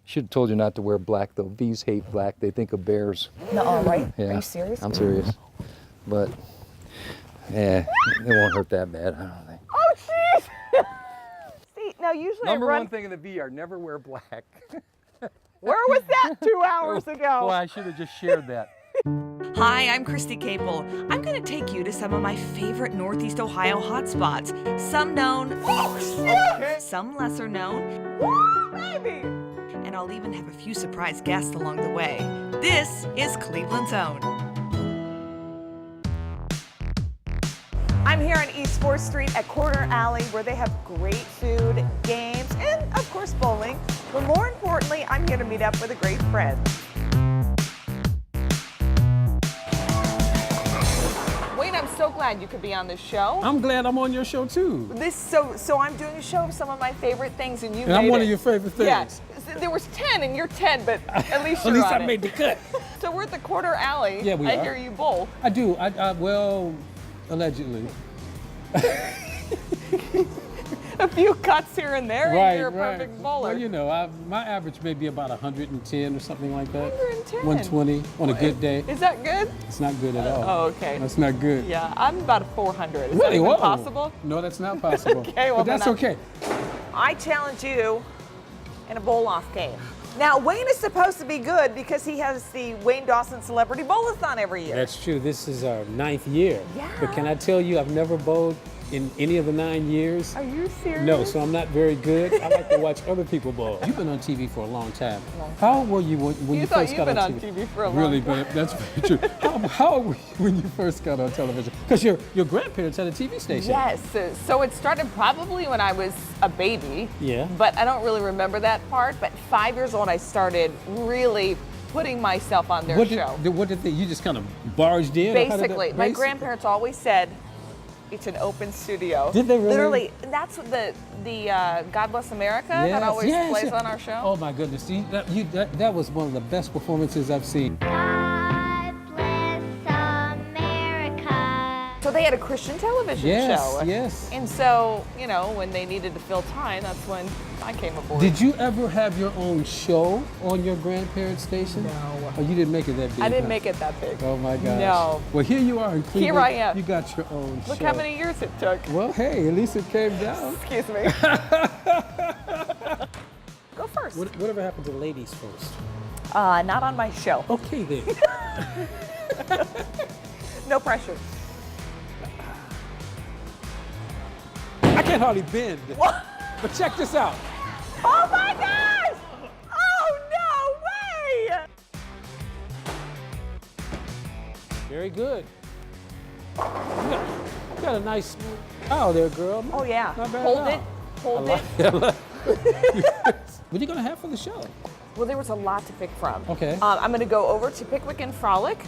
Should have told you not to wear black though. Bees hate black. They think of bears. No, right? Yeah. Are you serious? I'm serious. But yeah, it won't hurt that bad, I don't think. Oh, jeez! See, now usually Number I run... one thing in the VR, never wear black. Where was that 2 hours ago? Well, I should have just shared that. Hi, I'm Christy Capel. I'm going to take you to some of my favorite Northeast Ohio hotspots. Some known, some lesser known, Woo, baby! and I'll even have a few surprise guests along the way. This is Cleveland's own. I'm here on East 4th Street at Corner Alley where they have great food, games, and of course bowling. But more importantly, I'm here to meet up with a great friend. Wayne, I'm so glad you could be on this show. I'm glad I'm on your show too. So I'm doing a show of some of my favorite things, and you And made I'm one it. of your favorite things. Yes. There was 10 and you're 10, but at least At you're least on I it. made the cut. So we're at the Corner Alley. Yeah, we I are. hear you bowl. I do. Well, allegedly. A few cuts here and there, and you're a perfect bowler. Well, you know, my average may be about 110 or something like that. 110. 120 on a good day. Is that good? It's not good at all. Oh, okay. That's not good. Yeah, I'm about a 400. Is that Really? even Whoa. possible? No, that's not possible. Okay, well, but that's then okay. I challenge you in a bowl-off game. Now, Wayne is supposed to be good because he has the Wayne Dawson Celebrity Bowl-a-thon every year. That's true. This is our 9th year. Yeah. But can I tell you, I've never bowled in any of the 9 years. Are you serious? No, so I'm not very good. I like to watch other people bowl. You've been on TV for a long time. How old were you when you thought first you've got been on on TV? TV for a long Really, time. but that's very true. How old were you when you first got on television? Because your grandparents had a TV station. Yes, so it started probably when I was a baby. Yeah. But I don't really remember that part. But 5 years old, I started really putting myself on their show. What did they, you just kind of barged in? Or how did that- Basically, my grandparents always said, it's an open studio. Did they really? Literally, that's what the God Bless America that always plays on our show. Oh my goodness, see, that was one of the best performances I've seen. God bless America. So they had a Christian television show. Yes. And so, you know, when they needed to fill time, that's when I came aboard. Did you ever have your own show on your grandparents' station? No. Oh, you didn't make it that big. I didn't huh? make it that big. Oh my gosh. No. Well, here you are in Cleveland. Here I am. You got your own Look show. how many years it took. Well, hey, at least it came down. Excuse me. Go first. Whatever happened to ladies first? Not on my show. Okay then. No pressure. I can't hardly bend. What? But check this out. Oh my gosh! Oh, no way! Very good. You got a nice style there, girl. Oh, yeah. Not bad Hold at it. all. Hold I it. like What are you gonna have for the show? Well, there was a lot to pick from. Okay. I'm going to go over to Pickwick and Frolic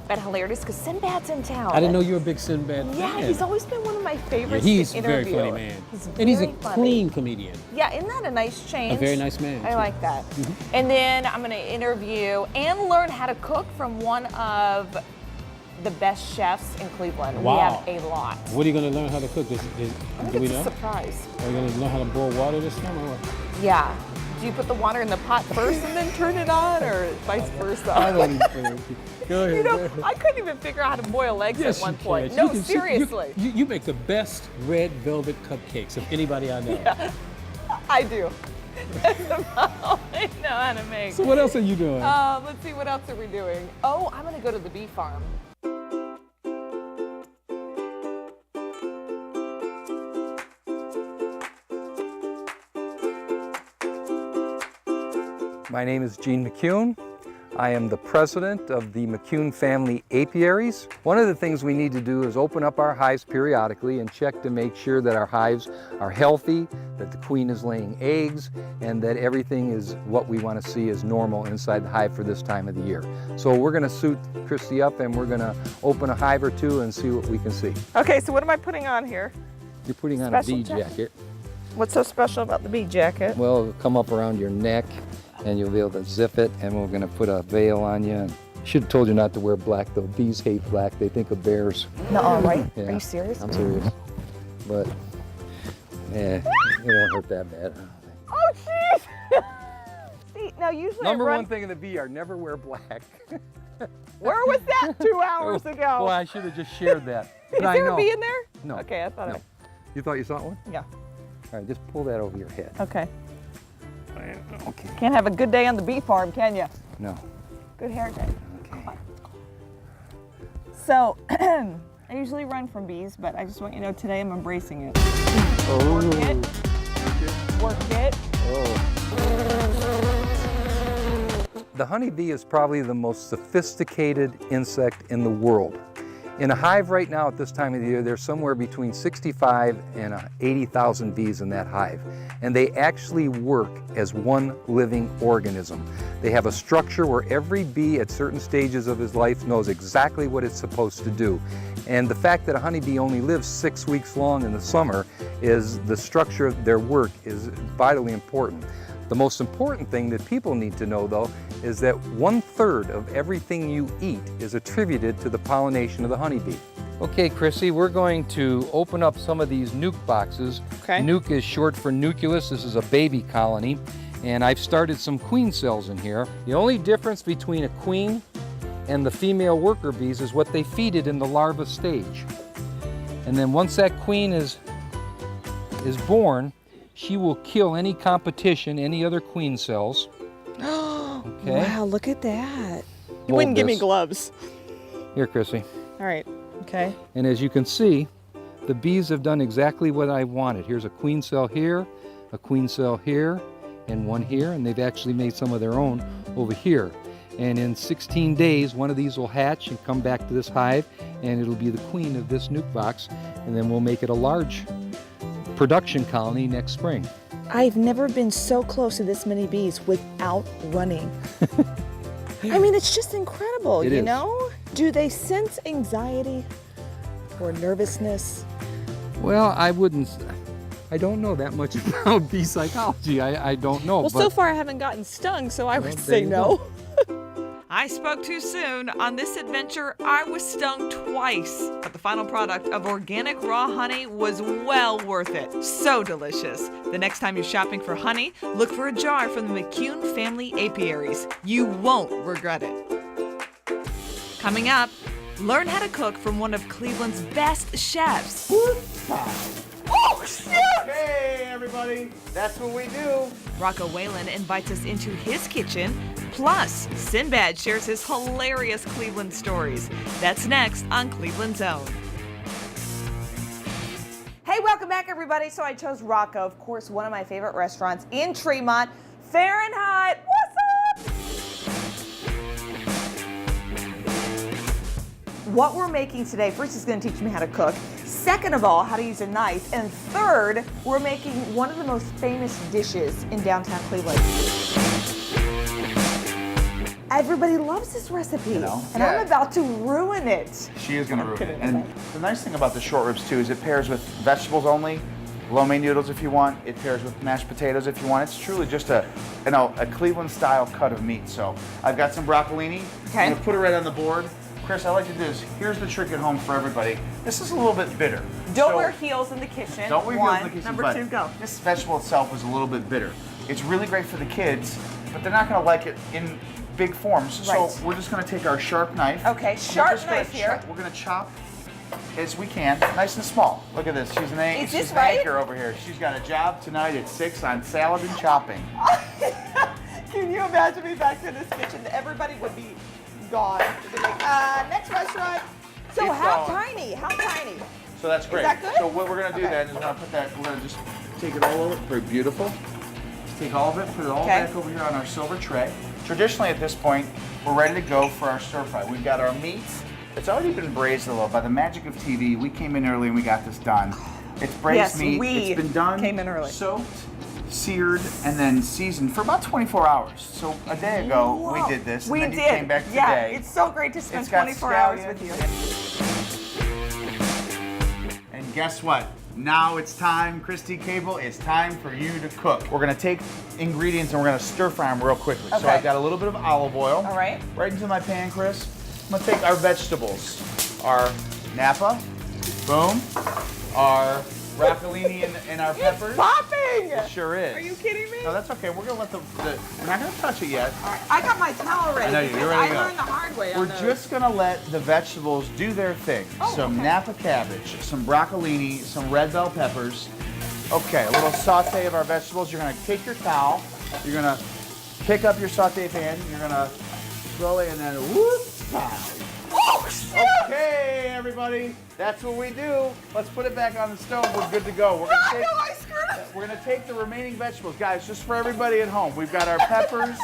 at Hilarities because Sinbad's in town. I didn't know you were a big Sinbad fan. Yeah, he's always been one of my Yeah, favorites he's to a very interview. funny man. He's He's a very funny. clean comedian. Yeah, isn't that a nice change? A very nice man, I too. like that. And then I'm going to interview and learn how to cook from one of the best chefs in Cleveland. Wow. We have a lot. What are you gonna learn how to cook? I Do think we it's a know? surprise. Are you gonna learn how to boil water this time or what? Yeah. Do you put the water in the pot first and then turn it on, or vice versa? I don't even Go ahead. You go know, ahead. I couldn't even figure out how to boil eggs Yes, at one you point. can. No, You can- seriously. You make the best red velvet cupcakes of anybody I know. I do. That's about all I know how to make. So what else are you doing? Let's see, what else are we doing? Oh, I'm gonna go to the bee farm. My name is Gene McCune. I am the president of the McCune Family Apiaries. One of the things we need to do is open up our hives periodically and check to make sure that our hives are healthy, that the queen is laying eggs, and that everything is what we want to see as normal inside the hive for this time of the year. So we're going to suit Christy up and we're going to open a hive or two and see what we can see. Okay, so what am I putting on here? You're putting on Special a bee jacket? jacket. What's so special about the bee jacket? Well, it'll come up around your neck and you'll be able to zip it, and we're going to put a veil on you. And should have told you not to wear black though. Bees hate black. They think of bears. No, right? Yeah. Are you serious? I'm serious. But yeah, it won't hurt that bad, I don't think. Oh, jeez! See, now usually Number I run. one thing in the bee yard, never wear black. Where was that 2 hours ago? Well, I should have just shared that. Is But I there a know. bee in there? No. Okay, I thought No. You thought you saw one? Yeah. All right, just pull that over your head. Okay. Okay. Can't have a good day on the bee farm, can you? No. Good hair day. Okay. So, I usually run from bees, but I just want you to know today I'm embracing it. Oh. Work it. Work it. The honeybee is probably the most sophisticated insect in the world. In a hive right now at this time of the year, there's somewhere between 65 and 80,000 bees in that hive. And they actually work as one living organism. They have a structure where every bee at certain stages of his life knows exactly what it's supposed to do. And the fact that a honeybee only lives 6 weeks long in the summer is the structure of their work is vitally important. The most important thing that people need to know, though, is that 1/3 of everything you eat is attributed to the pollination of the honeybee. Okay, Chrissy, we're going to open up some of these nuke boxes. Okay. Nuke is short for nucleus. This is a baby colony. And I've started some queen cells in here. The only difference between a queen and the female worker bees is what they feed it in the larva stage. And then once that queen is born, she will kill any competition, any other queen cells. Okay. Wow, look at that. You Hold wouldn't give me this. gloves. Here, Chrissy. All right. Okay. And as you can see, the bees have done exactly what I wanted. Here's a queen cell here, a queen cell here, and one here, and they've actually made some of their own over here. And in 16 days, one of these will hatch and come back to this hive, and it'll be the queen of this nuke box, and then we'll make it a large production colony next spring. I've never been so close to this many bees without running. I mean, it's just incredible, It you is. know? Do they sense anxiety or nervousness? Well, I don't know that much about bee psychology. I don't know. Well, so far I haven't gotten stung, so I would Well, say there you no. I spoke too soon. On this adventure, I was stung twice, but the final product of organic raw honey was well worth it. So delicious. The next time you're shopping for honey, look for a jar from the McCune family apiaries. You won't regret it. Coming up, learn how to cook from one of Cleveland's best chefs. Oh, shoot! Hey everybody, that's what we do. Rocco Whalen invites us into his kitchen. Plus, Sinbad shares his hilarious Cleveland stories. That's next on Cleveland's Own. Hey, welcome back, everybody. So I chose Rocco, of course, one of my favorite restaurants in Tremont. Fahrenheit, what's up? What we're making today, first he's going to teach me how to cook. Second of all, how to use a knife. And third, we're making one of the most famous dishes in downtown Cleveland. Everybody loves this recipe, and Yeah. I'm about to ruin it. She is gonna ruin it. kidding. And the nice thing about the short ribs too is it pairs with vegetables only, lo mein noodles if you want. It pairs with mashed potatoes if you want. It's truly just a Cleveland style cut of meat. So I've got some broccolini. Okay. I'm gonna put it right on the board. Chris, I like to do this. Here's the trick at home for everybody. This is a little bit bitter. Don't So- wear heels in the kitchen. Don't wear heels in the kitchen. Number but two, go. This vegetable itself is a little bit bitter. It's really great for the kids, but they're not going to like it in big forms. Right. So we're just going to take our sharp knife. Okay, We're sharp just gonna knife here. We're going to chop as we can, nice and small. Look at this. She's an Is this she's an right? anchor over here. She's got a job tonight at 6 on salad and chopping. Can you imagine me back in this kitchen? Everybody would be gone. They'd be like, next restaurant. So Keep how going. tiny? How tiny? So that's great. that good? So what we're going to do Okay. then is we're going to put that, we're going to just take it all over. Very beautiful. Just take all of it, put it all Okay. back over here on our silver tray. Traditionally at this point, we're ready to go for our stir fry. We've got our meat. It's already been braised a little. By the magic of TV, we came in early and we got this done. It's braised Yes, meat. we It's been done, came in early. soaked, seared, and then seasoned for about 24 hours. So a day ago, we Whoa. did this, We and then did. you came back today. Yeah, it's so great to spend It's got 24 hours scallions. with you. And guess what? Now it's time, Christy Cable, it's time for you to cook. We're gonna take ingredients and we're gonna stir fry them real quickly. So Okay. I've got a little bit of olive oil. All right. Right into my pan, Chris. I'm gonna take our vegetables. Our Napa, boom. Our broccolini and our peppers. Popping! It sure is. Are you kidding me? No, that's okay. We're gonna let we're not gonna touch it yet. All right, I got my towel ready. I know you. because You're ready to go. I learned the hard way on We're those. just gonna let the vegetables do their thing. Oh, some okay. Napa cabbage, some broccolini, some red bell peppers. Okay, a little saute of our vegetables. You're gonna take your towel. You're gonna pick up your saute pan. You're gonna throw it and then whoop, pow. Oh, shit! Okay, everybody, that's what we do. Let's put it back on the stove. We're good to go. We're gonna Oh, take, no, I screwed up. we're gonna take the remaining vegetables, guys. Just for everybody at home, we've got our peppers,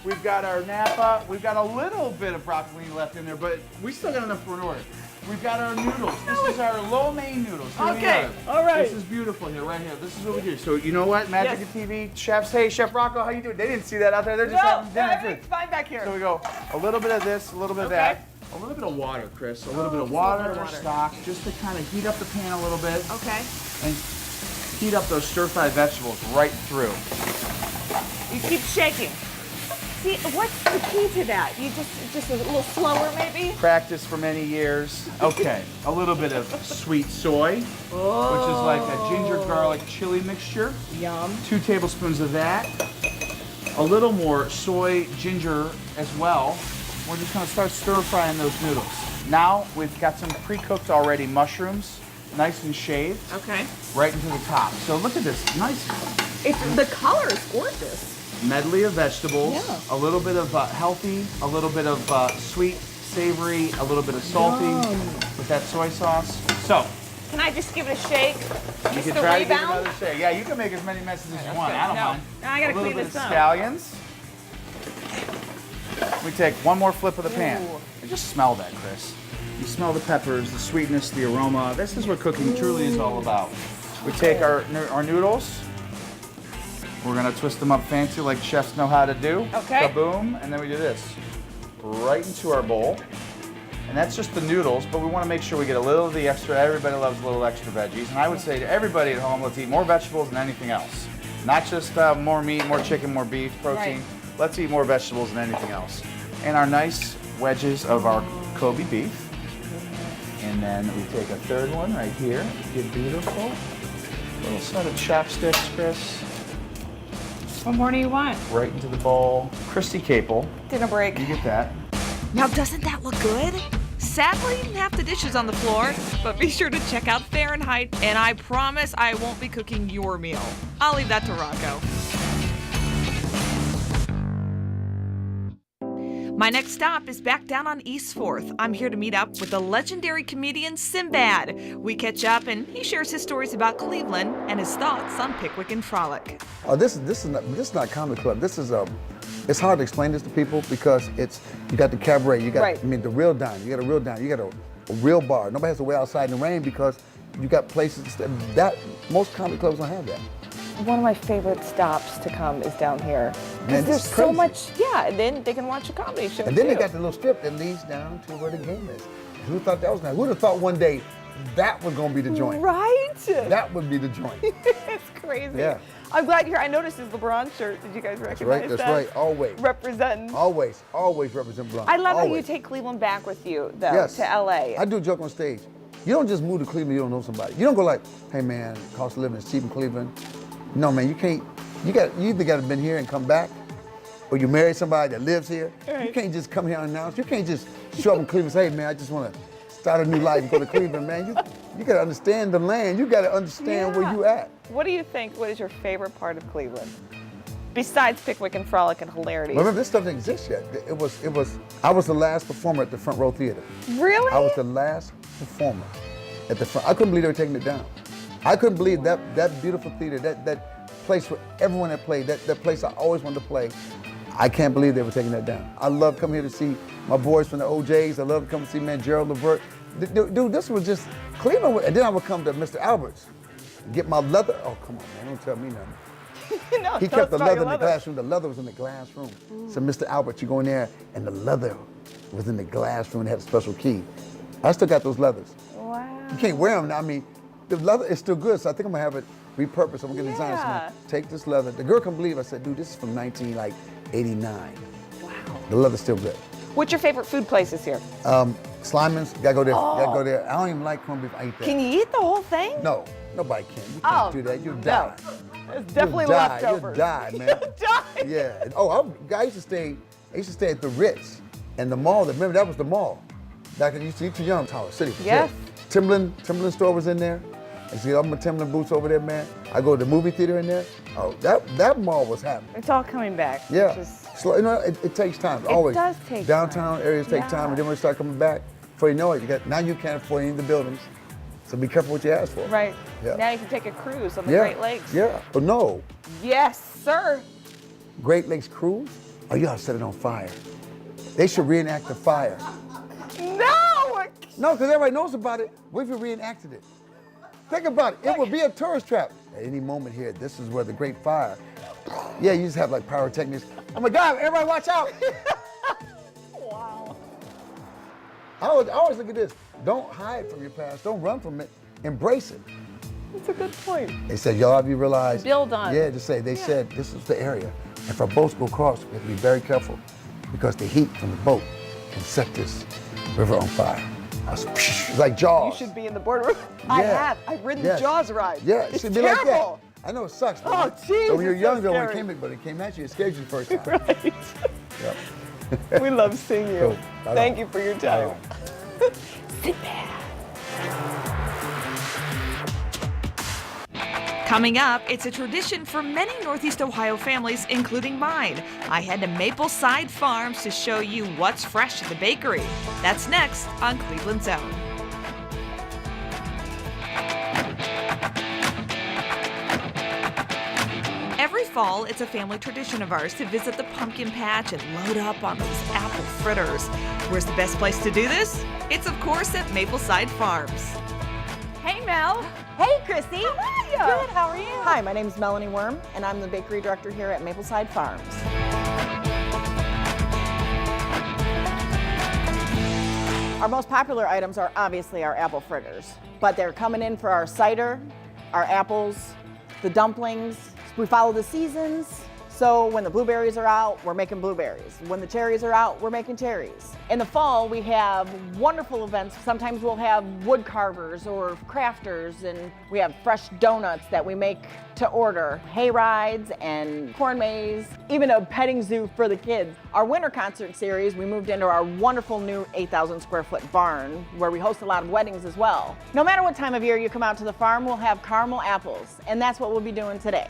we've got our Napa, we've got a little bit of broccoli left in there, but we still got enough for an order. We've got our noodles. This is our lo mein noodles. Here we Okay, are. all right. This is beautiful here, right here. This is what we do. So you know what, Magic Yes. of TV chefs. Hey, Chef Rocco, how you doing? They didn't see that out there. They're just No, having dinner. everything's fine back here. So we go a little bit of this, a little bit of Okay. that, a little bit of water, Chris. A little bit of water or water. stock, just to kind of heat up the pan a little bit Okay. and heat up those stir-fried vegetables right through. You keep shaking. See, what's the key to that? You just a little slower, maybe? Practice for many years. Okay, a little bit of sweet soy, which is like a ginger garlic chili mixture. Yum. 2 tablespoons of that. A little more soy ginger as well. We're just gonna start stir frying those noodles. Now we've got some pre-cooked already mushrooms, nice and shaved, Okay. right into the top. So look at this, nice The color is gorgeous. medley of vegetables, Yeah. a little bit of healthy, a little bit of sweet, savory, a little bit of salty with that soy sauce. So Can I just give it a shake? you Just can to try to give it rebound? another shake. Yeah, you can make as many messes as you want. I don't No. mind. Now I gotta a little clean bit this of up. scallions. We take one more flip of the pan. Ooh. And just smell that, Chris. You smell the peppers, the sweetness, the aroma. This is what cooking truly is all about. We take our noodles. We're gonna twist them up fancy like chefs know how to do. Okay. Kaboom, and then we do this. Right into our bowl. And that's just the noodles, but we want to make sure we get a little of the extra. Everybody loves a little extra veggies. And I would say to everybody at home, let's eat more vegetables than anything else. Not just more meat, more chicken, more beef, protein. Right. Let's eat more vegetables than anything else. And our nice wedges of our Kobe beef. And then we take a third one right here. Get beautiful. Little set of chopsticks, Chris. What more do you want? Right into the bowl. Christy Capel, Dinner break. you get that. Now, doesn't that look good? Sadly, half the dishes on the floor, but be sure to check out Fahrenheit, and I promise I won't be cooking your meal. I'll leave that to Rocco. My next stop is back down on East 4th. I'm here to meet up with the legendary comedian Sinbad. We catch up and he shares his stories about Cleveland and his thoughts on Pickwick and Frolic. Oh, this is not comedy club. This is it's hard to explain this to people because you got the cabaret, you got Right. I mean the real diner, you got a real diner, you got a real bar. Nobody has to wait outside in the rain because you got places that most comedy clubs don't have that. One of my favorite stops to come is down here. Man, Because there's it's so crazy. much, yeah, and then they can watch a comedy show And then too. they got the little strip that leads down to where the game is. Who thought that was nice? Who would have thought one day that was gonna be the joint? Right? That would be the joint. It's crazy. Yeah. I'm glad you're here. I noticed his LeBron shirt. Did you guys recognize That's that? right, always. Representing. Always represent Bronx. I love how you Always. take Cleveland back with you, though, Yes. to LA. I do a joke on stage. You don't just move to Cleveland, you don't know somebody. You don't go like, hey man, cost of living is cheap in Cleveland. No man, you can't, you either gotta been here and come back, or you marry somebody that lives here. You Right. can't just come here unannounced. You can't just show up in Cleveland and say, hey man, I just wanna start a new life and go to Cleveland, man. You gotta understand the land. You gotta understand where you at. What do you think? What is your favorite part of Cleveland? Besides Pickwick and Frolic and hilarity. Remember, this stuff didn't exist yet. I was the last performer at the Front Row Theater. Really? I was the last performer at the front. I couldn't believe they were taking it down. I couldn't believe that beautiful theater, that place where everyone had played, that place I always wanted to play. I can't believe they were taking that down. I love coming here to see my boys from the OJs. I love to come to see man Gerald Levert. Dude, this was just Cleveland. And then I would come to Mr. Albert's, get my leather. Oh, come on, man, don't tell me nothing. No, He tell kept us the about your leather in the classroom. The leather was in the glass room. So Mr. Albert, you go in there, and the leather was in the glass room and had a special key. I still got those leathers. Wow. You can't wear them now. I mean, the leather is still good, so I think I'm gonna have it repurposed. I'm gonna get a designer. So I'm Yeah. gonna take this leather. The girl couldn't believe. I said, dude, this is from 1989. Wow. The leather's still good. What's your favorite food places here? Sliman's, gotta go there. Gotta go there. I don't even like corned beef. I eat that. Can you eat the whole thing? No, Nobody can. You Oh, can't do that. You'll die. It's definitely You'll die. leftovers. You'll die, man. Die. Yeah. Oh, I used to stay at the Ritz and the mall. Remember, that was the mall. Back in, you used to be too young, Tower City. Yes. Timberland store was in there. And see all my Timberland boots over there, man. I go to the movie theater in there. Oh, that mall was happening. It's all coming back. Yeah. Just- Slow, you know, it takes time. Always. does take Downtown areas take Yeah. time, and then when they start coming back, before you know it, now you can't afford any of the buildings. So be careful what you ask for. Right. Yeah. Now you can take a cruise on the Yeah. Great Lakes. Yeah. But no, Yes, sir. Great Lakes cruise. Oh, you ought to set it on fire. They should reenact the fire. No! No, because everybody knows about it. What if you reenacted it? Think about it. It would be a tourist trap. At any moment here, this is where the Great Fire. Yeah, you just have like pyrotechnics. Oh my God, everybody watch out. Wow. I always look at this. Don't hide from your past. Don't run from it. Embrace it. That's a good point. They said, y'all, have you realized? Build on it. Yeah, they said this is the area. If our boats go across, we have to be very careful because the heat from the boat can set this river on fire. It's like You Jaws. should be in the boardroom. I Yeah. have. I've ridden Yeah. the Jaws ride. Yeah, it It's should be terrible. like that. I know it sucks. But Oh, jeez, So when you're it's so young, though, when scary. it came at you, it scared you the first time. Right. Yep. We love seeing you. Cool. Right Thank on. you for your Right time. on. Sit back. Coming up, it's a tradition for many Northeast Ohio families, including mine. I head to Mapleside Farms to show you what's fresh at the bakery. That's next on Cleveland Zone. Every fall, it's a family tradition of ours to visit the pumpkin patch and load up on those apple fritters. Where's the best place to do this? It's, of course, at Mapleside Farms. Hey, Mel. Hey, Christy. How are you? Good, how are you? Hi, my name is Melanie Worm, and I'm the bakery director here at Mapleside Farms. Our most popular items are obviously our apple fritters, but they're coming in for our cider, our apples, the dumplings. We follow the seasons. So when the blueberries are out, we're making blueberries. When the cherries are out, we're making cherries. In the fall, we have wonderful events. Sometimes we'll have wood carvers or crafters, and we have fresh donuts that we make to order, hay rides and corn maze, even a petting zoo for the kids. Our winter concert series, we moved into our wonderful new 8,000 square foot barn where we host a lot of weddings as well. No matter what time of year you come out to the farm, we'll have caramel apples, and that's what we'll be doing today.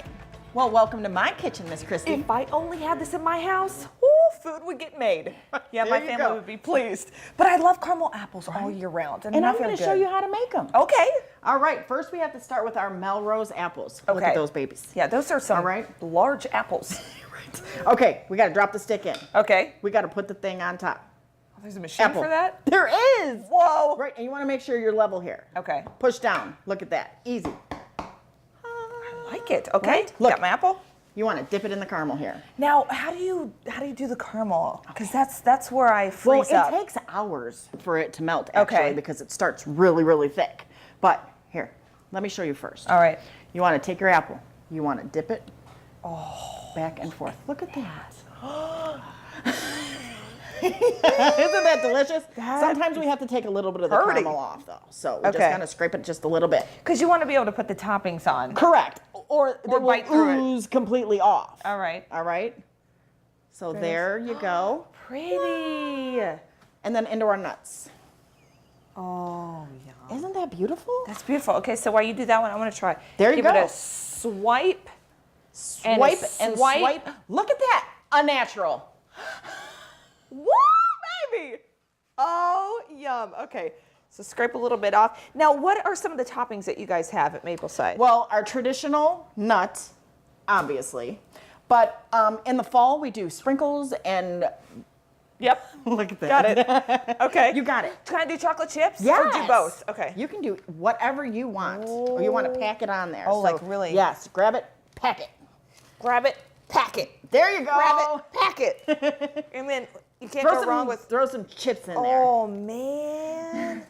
Well, welcome to my kitchen, Miss Christie. If I only had this in my house, food would get made. Yeah, my There you family go. would be pleased. But I love caramel apples all year round. And I I'm feel going to good. show you how to make them. Okay. All right, first we have to start with our Melrose apples. Look Okay. at those babies. Yeah, those are some All right. large apples. Okay, we got to drop the stick in. Okay. We got to put the thing on top. There's a machine Apple. for that? There is. Whoa. Right, and you want to make sure you're level here. Okay. Push down. Look at that. Easy. I like it. Okay. Right? Look. Got my apple. You want to dip it in the caramel here. Now, how do you do the caramel? Because that's where I Well, freeze up. it takes hours for it to melt, actually, Okay. because it starts really, really thick. But here, let me show you first. All right. You want to take your apple. You want to dip it back and forth. Look at that. Isn't that delicious? Sometimes we have to take a little bit of the Pretty. caramel off, though. So we Okay. just kind of scrape it just a little bit. Because you want to be able to put the toppings on. Correct. Or they will bite through it. ooze completely off. All right. All right. So there you go. Pretty. And then into our nuts. Oh, yeah. Isn't that beautiful? That's beautiful. Okay, so while you do that one, I'm going to try. There you Give go. it a swipe. Swipe and and swipe. swipe. Look at that. Unnatural. Woo, baby! Oh, yum. Okay, so scrape a little bit off. Now, what are some of the toppings that you guys have at Mapleside? Well, our traditional nut, obviously. But in the fall, we do sprinkles and yep. look at that. Got it. Okay. You got it. Can I do chocolate chips? Yes. Or do both? Okay. You can do whatever you want. Or you want to pack it on there. Oh, like really? Yes. Grab it, pack it. Grab it, pack it. There you go. Grab it, pack it. And then you can't go wrong with. throw some chips in there. Oh, man.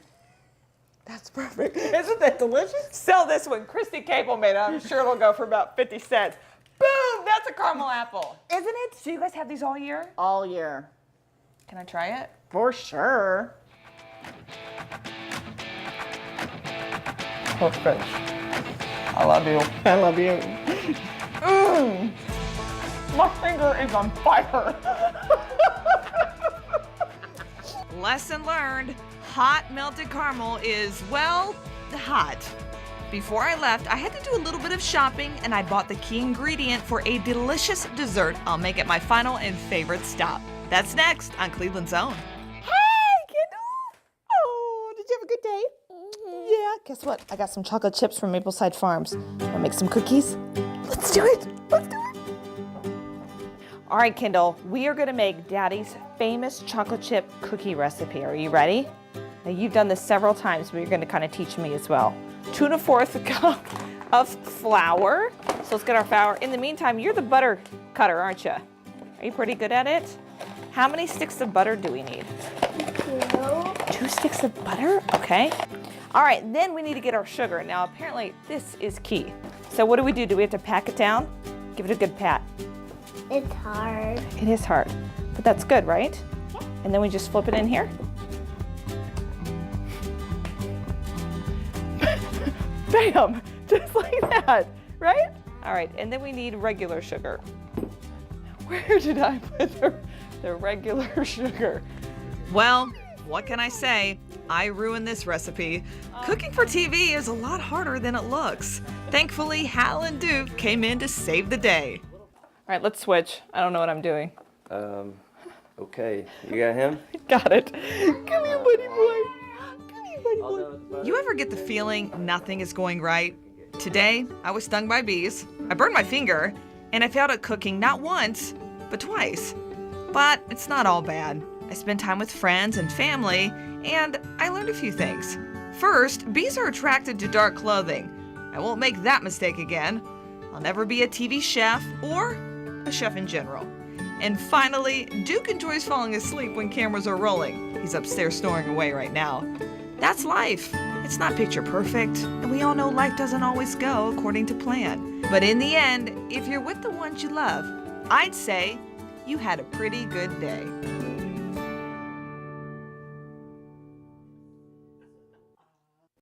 That's perfect. Isn't that delicious? Sell this one. Christy Cable made it. I'm sure it'll go for about 50 cents. Boom! That's a caramel apple. Isn't it? So you guys have these all year? All year. Can I try it? For sure. Perfect. I love you. I love you. My finger is on fire. Lesson learned, hot melted caramel is, well, hot. Before I left, I had to do a little bit of shopping and I bought the key ingredient for a delicious dessert I'll make it my final and favorite stop. That's next on Cleveland's Own. Hey, Kendall. Oh, did you have a good day? Yeah. Guess what? I got some chocolate chips from Mapleside Farms. Wanna make some cookies? Let's do it. Let's do it. All right, Kendall, we are gonna make Daddy's famous chocolate chip cookie recipe. Are you ready? Now, you've done this several times, but you're gonna kind of teach me as well. 2 1/4 cup of flour. So let's get our flour. In the meantime, you're the butter cutter, aren't you? Are you pretty good at it? How many sticks of butter do we need? 2 sticks of butter? Okay. All right, then we need to get our sugar. Now, apparently, this is key. So what do? Do we have to pack it down? Give it a good pat. It's hard. It is hard, but that's good, right? And then we just flip it in here. Bam, just like that, right? All right, and then we need regular sugar. Where did I put the regular sugar? Well, what can I say? I ruined this recipe. Cooking for TV is a lot harder than it looks. Thankfully, Hal and Duke came in to save the day. All right, let's switch. I don't know what I'm doing. Okay. You got him? Got it. Come here, buddy boy. Come here, buddy boy. You ever get the feeling nothing is going right? Today, I was stung by bees, I burned my finger, and I failed at cooking not once, but twice. But it's not all bad. I spent time with friends and family, and I learned a few things. First, bees are attracted to dark clothing. I won't make that mistake again. I'll never be a TV chef or a chef in general. And finally, Duke enjoys falling asleep when cameras are rolling. He's upstairs snoring away right now. That's life. It's not picture perfect, and we all know life doesn't always go according to plan. But in the end, if you're with the ones you love, I'd say you had a pretty good day.